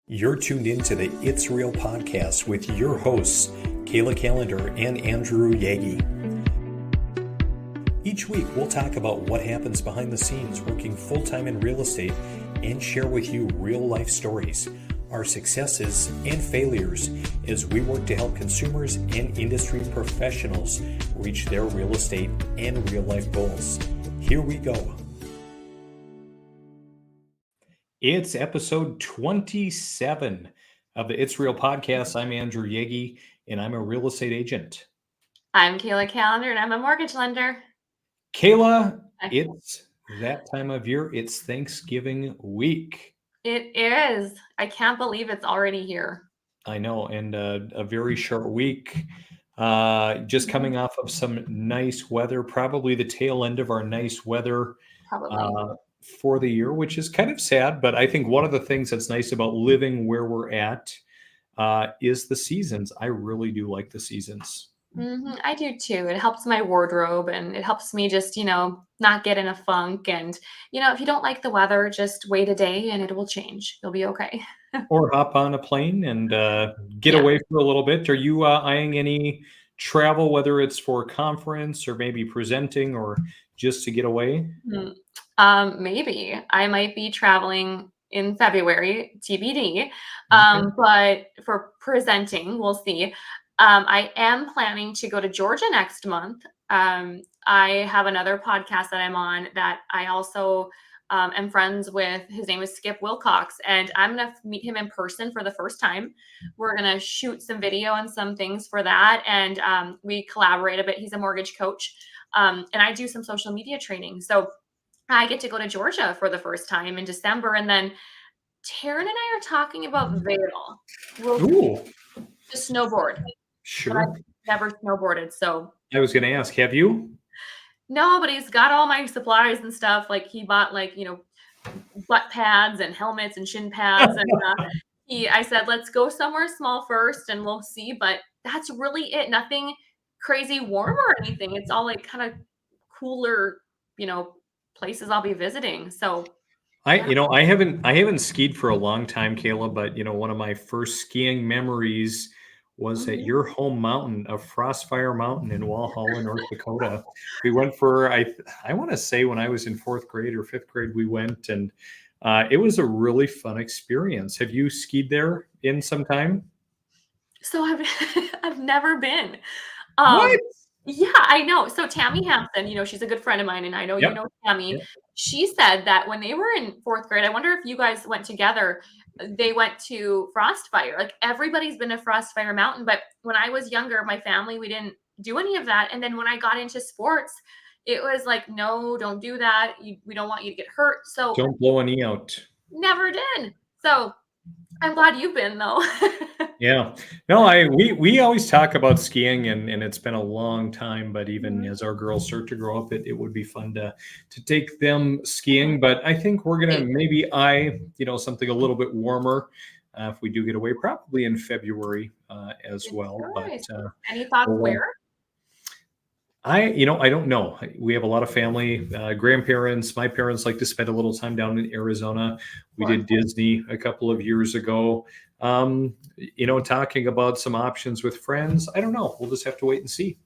You're tuned in to the It's Real podcast with your hosts, Kayla Calendar and Andrew Yagi. Each week, we'll talk about what happens behind the scenes working full-time in real estate and share with you real-life stories, our successes and failures as we work to help consumers and industry professionals reach their real estate and real-life goals. Here we go. It's episode 27 of the It's Real podcast. I'm Andrew Yagi, and I'm a real estate agent. I'm Kayla Calendar, and I'm a mortgage lender. Kayla, it's that time of year. It's Thanksgiving week. It is. I can't believe it's already here. I know, and a very short week. Just coming off of some nice weather, probably the tail end of our nice weather. Probably. For the year, which is kind of sad, but I think one of the things that's nice about living where we're at is the seasons. I really do like the seasons. I do too. It helps my wardrobe and it helps me just, not get in a funk. And, if you don't like the weather, just wait a day and it will change. You'll be okay. Or hop on a plane and get away for a little bit. Are you eyeing any travel, whether it's for a conference or maybe presenting or just to get away? Maybe I might be traveling in February, TBD. Okay. But for presenting, we'll see. I am planning to go to Georgia next month. I have another podcast that I'm on that I also am friends with. His name is Skip Wilcox, and I'm going to meet him in person for the first time. We're going to shoot some video and some things for that, and we collaborate a bit. He's a mortgage coach, and I do some social media training. So I get to go to Georgia for the first time in December, and then Taryn and I are talking about Vail. Ooh. To snowboard. Sure. But I've never snowboarded, so. I was going to ask, have you? No, but he's got all my supplies and stuff. Like he bought butt pads and helmets and shin pads. And I said, let's go somewhere small first and we'll see. But that's really it. Nothing crazy warm or anything. It's all like kind of cooler, places I'll be visiting. So I haven't skied for a long time, Kayla, but one of my first skiing memories was at your home mountain of Frostfire Mountain in Walhalla, North Dakota. We went for, I want to say when I was in fourth grade or fifth grade, we went, and it was a really fun experience. Have you skied there in some time? So I've never been. What? Yeah, I know. So Tammy Hampton, she's a good friend of mine, and I know you know Tammy. Yep. She said that when they were in fourth grade, I wonder if you guys went together, they went to Frostfire. Like everybody's been to Frostfire Mountain, but when I was younger, my family, we didn't do any of that. And then when I got into sports, it was like, no, don't do that. We don't want you to get hurt. So don't blow any out. Never did. So I'm glad you've been though. Yeah. No, we always talk about skiing and it's been a long time, but even as our girls start to grow up, it would be fun to take them skiing. But I think we're gonna maybe something a little bit warmer if we do get away, probably in February as well. Nice. But any thoughts where? I don't know. We have a lot of family, grandparents. My parents like to spend a little time down in Arizona. We did Disney a couple of years ago. Talking about some options with friends. I don't know. We'll just have to wait and see.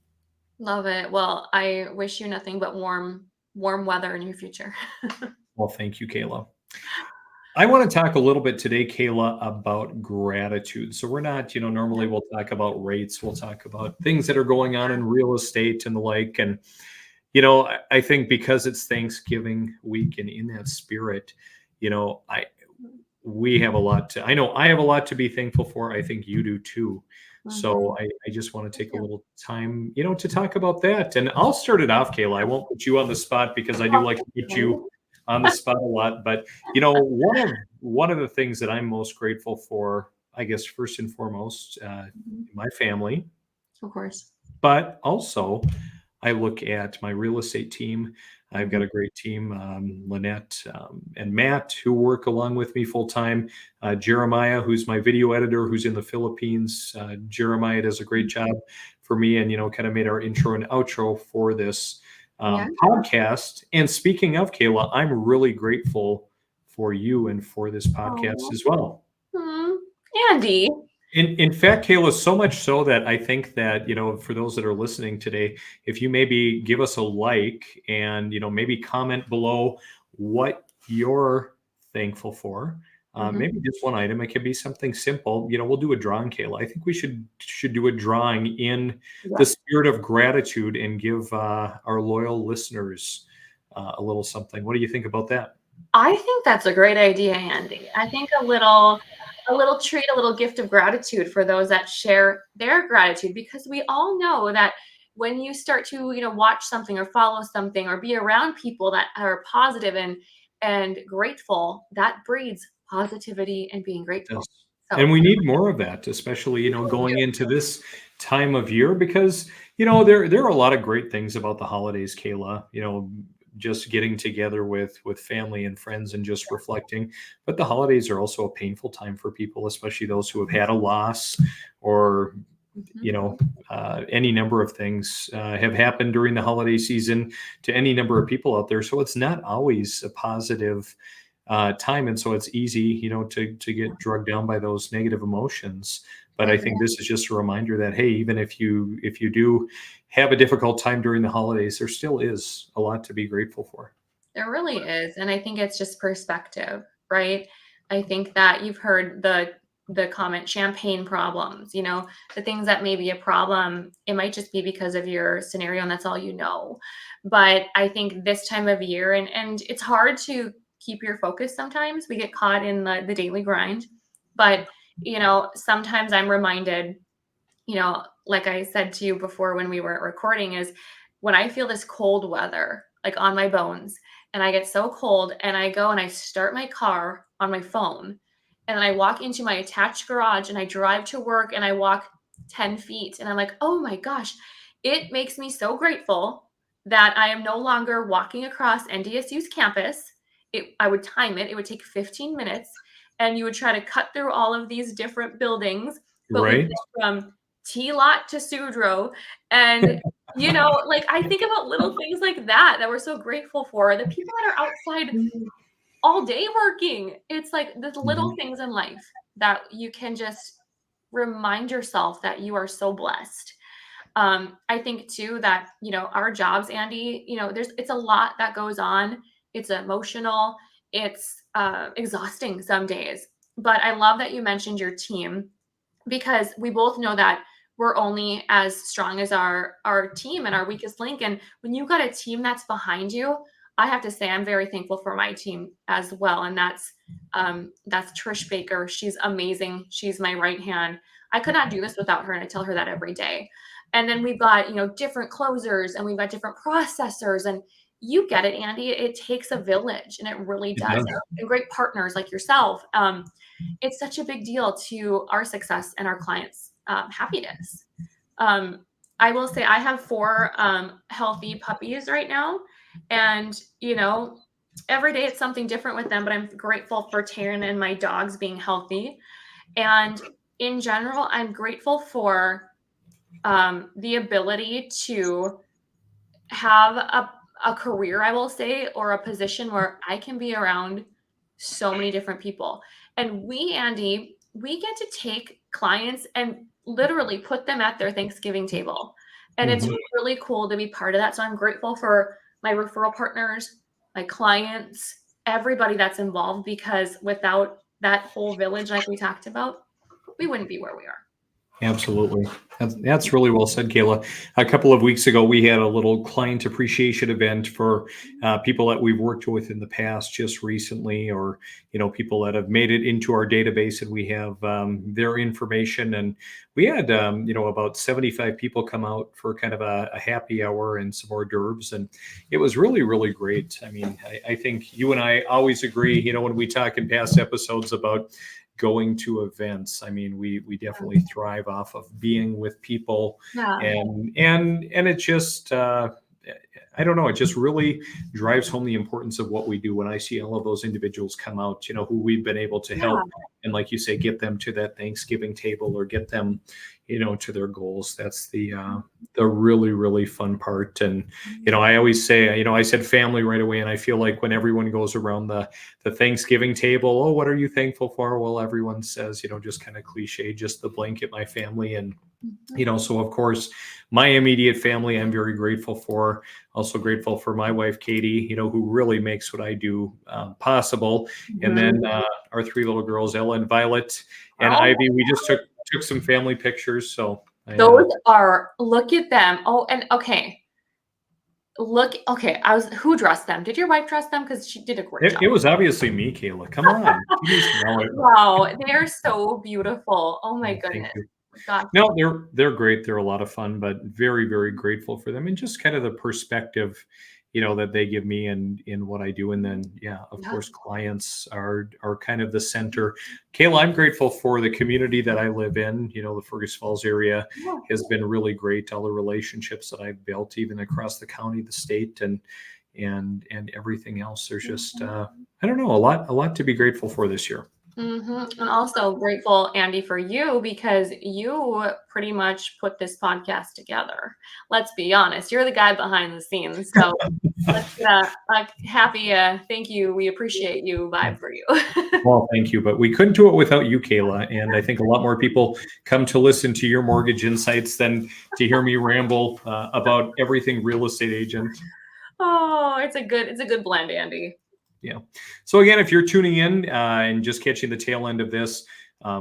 Love it. Well, I wish you nothing but warm weather in your future. Well, thank you, Kayla. I want to talk a little bit today, Kayla, about gratitude. So we're not, normally we'll talk about rates. We'll talk about things that are going on in real estate and the like. And, I think because it's Thanksgiving week and in that spirit, we have a lot I know I have a lot to be thankful for. I think you do too. So I just want to take a little time, to talk about that. And I'll start it off, Kayla. I won't put you on the spot because I do like to put you on the spot a lot. But, one of the things that I'm most grateful for, I guess, first and foremost, my family. Of course. But also I look at my real estate team. I've got a great team, Lynette and Matt, who work along with me full time. Jeremiah, who's my video editor, who's in the Philippines. Jeremiah does a great job for me and, kind of made our intro and outro for this podcast. And speaking of, Kayla, I'm really grateful for you and for this podcast as well. Andy. In fact, Kayla, so much so that I think that, for those that are listening today, if you maybe give us a like and, maybe comment below what you're thankful for, Mhm. maybe just one item, it could be something simple. We'll do a drawing, Kayla. I think we should do a drawing in the Yep. spirit of gratitude and give our loyal listeners a little something. What do you think about that? I think that's a great idea, Andy. I think a little treat, a little gift of gratitude for those that share their gratitude, because we all know that when you start to, watch something or follow something or be around people that are positive and grateful, that breeds positivity and being Yes. grateful. And So, we need more of that, especially, going into this time of year because, there are a lot of great things about the holidays, Kayla, just getting together with family and friends and just reflecting. But the holidays are also a painful time for people, especially those who have had a loss or, mhm, you know, any number of things have happened during the holiday season to any number of people out there. So it's not always a positive time, and so it's easy, to get drugged down by those negative emotions. But I I agree. think this is just a reminder that, hey, even if you do have a difficult time during the holidays, there still is a lot to be grateful for. There really is, and I think it's just perspective, right? I think that you've heard the comment champagne problems, the things that may be a problem, it might just be because of your scenario and that's all you know. But I think this time of year, and it's hard to keep your focus sometimes. We get caught in the daily grind. But, sometimes I'm reminded, like I said to you before when we weren't recording, is when I feel this cold weather, like on my bones, and I get so cold, and I go and I start my car on my phone, and then I walk into my attached garage and I drive to work and I walk 10 feet, and I'm like, oh my gosh, it makes me so grateful that I am no longer walking across NDSU's campus. I would time it, it would take 15 minutes, and you would try to cut through all of these different buildings, but we Right. get from T Lot to Sudro. And, like I think about little things like that we're so grateful for. The people that are outside all day working. It's like the little Mhm. things in life that you can just remind yourself that you are so blessed. I think too that, our jobs, Andy, it's a lot that goes on. It's emotional, it's exhausting some days. But I love that you mentioned your team, because we both know that we're only as strong as our team and our weakest link. And when you got a team that's behind you, I have to say I'm very thankful for my team as well. And that's Trish Baker. She's amazing. She's my right hand. I could not do this without her, and I tell her that every day. And then we've got, different closers, and we've got different processors, and you get it, Andy. It takes a village, and it really It does. does. And great partners like yourself. It's such a big deal to our success and our clients' happiness. Um, I will say I have four healthy puppies right now, and every day it's something different with them. But I'm grateful for Taryn and my dogs being healthy, and in general, I'm grateful for the ability to have a career, I will say, or a position where I can be around so many different people. And we, Andy, we get to take clients and literally put them at their Thanksgiving table. And it's Mhm. really cool to be part of that. So I'm grateful for my referral partners, my clients, everybody that's involved, because without that whole village, like we talked about, we wouldn't be where we are. Absolutely. That's really well said, Kayla. A couple of weeks ago, we had a little client appreciation event for people that we've worked with in the past, just recently, or people that have made it into our database, and we have their information. And we had about 75 people come out for kind of a happy hour and some hors d'oeuvres, and it was really really great. I mean, I think you and I always agree. When we talk in past episodes about going to events. I mean, we definitely thrive off of being with people, Yeah. and it just I don't know. It just really drives home the importance of what we do when I see all of those individuals come out, who we've been able to Yeah. help. And like you say, get them to that Thanksgiving table or get them, to their goals. That's the really, really fun part. And, I always say, I said family right away. And I feel like when everyone goes around the Thanksgiving table, oh, what are you thankful for? Well, everyone says, just kind of cliche, just the blanket, my family. And, so of course, my immediate family, I'm very grateful for. Also grateful for my wife, Katie, who really makes what I do possible. And then our three little girls, Ella and Violet and Oh, Ivy. We just took some family pictures. So those are, look at them. Oh, and okay. Okay. Who dressed them? Did your wife dress them? Because she did a great job. it was obviously me, Kayla. Come on. You need to know it. Wow, they are so beautiful. Oh my Oh, thank goodness. you. Gosh. No, they're great. They're a lot of fun, but very, very grateful for them and just kind of the perspective, that they give me and in what I do. And then, yeah, of Yeah. course, clients are kind of the center. Kayla, I'm grateful for the community that I live in. The Fergus Falls area Yeah. has been really great. All the relationships that I've built, even across the county, the state, and everything else. There's just I don't know, a lot to be grateful for this year. And also grateful, Andy, for you because you pretty much put this podcast together. Let's be honest, you're the guy behind the scenes. So let's get a happy thank you. We appreciate you vibe for you. Well, thank you, but we couldn't do it without you, Kayla. And I think a lot more people come to listen to your mortgage insights than to hear me ramble about everything real estate agent. Oh, it's a good blend, Andy. Yeah. So again, if you're tuning in and just catching the tail end of this,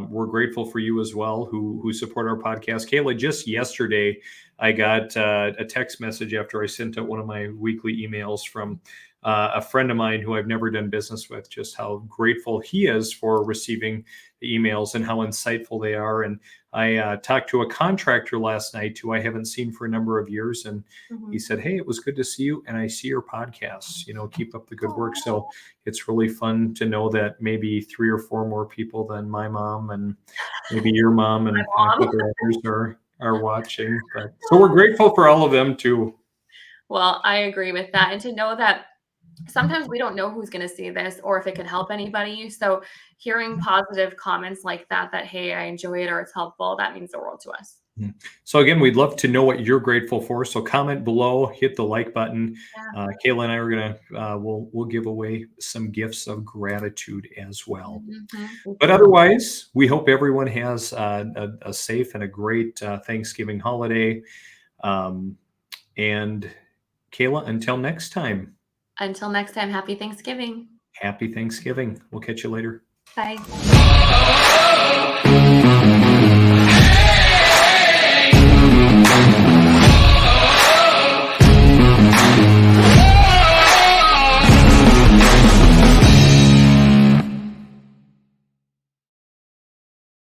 we're grateful for you as well who support our podcast. Kayla, just yesterday, I got a text message after I sent out one of my weekly emails from a friend of mine who I've never done business with, just how grateful he is for receiving the emails and how insightful they are. And I talked to a contractor last night who I haven't seen for a number of years. And he said, "Hey, it was good to see you. And I see your podcasts, keep up the good work." So it's really fun to know that maybe 3 or 4 more people than my mom and maybe your mom and a Mom. couple others are watching. But so we're grateful for all of them too. Well, I agree with that. And to know that sometimes we don't know who's going to see this or if it can help anybody. So hearing positive comments like that, hey, I enjoy it or it's helpful, that means the world to us. So again, we'd love to know what you're grateful for. So comment below, hit the like button. Yeah. Kayla and I are gonna we'll give away some gifts of gratitude as well. But otherwise, we hope everyone has a safe and a great Thanksgiving holiday. And Kayla, until next time. Until next time, happy Thanksgiving. Happy Thanksgiving. We'll catch you later. Bye.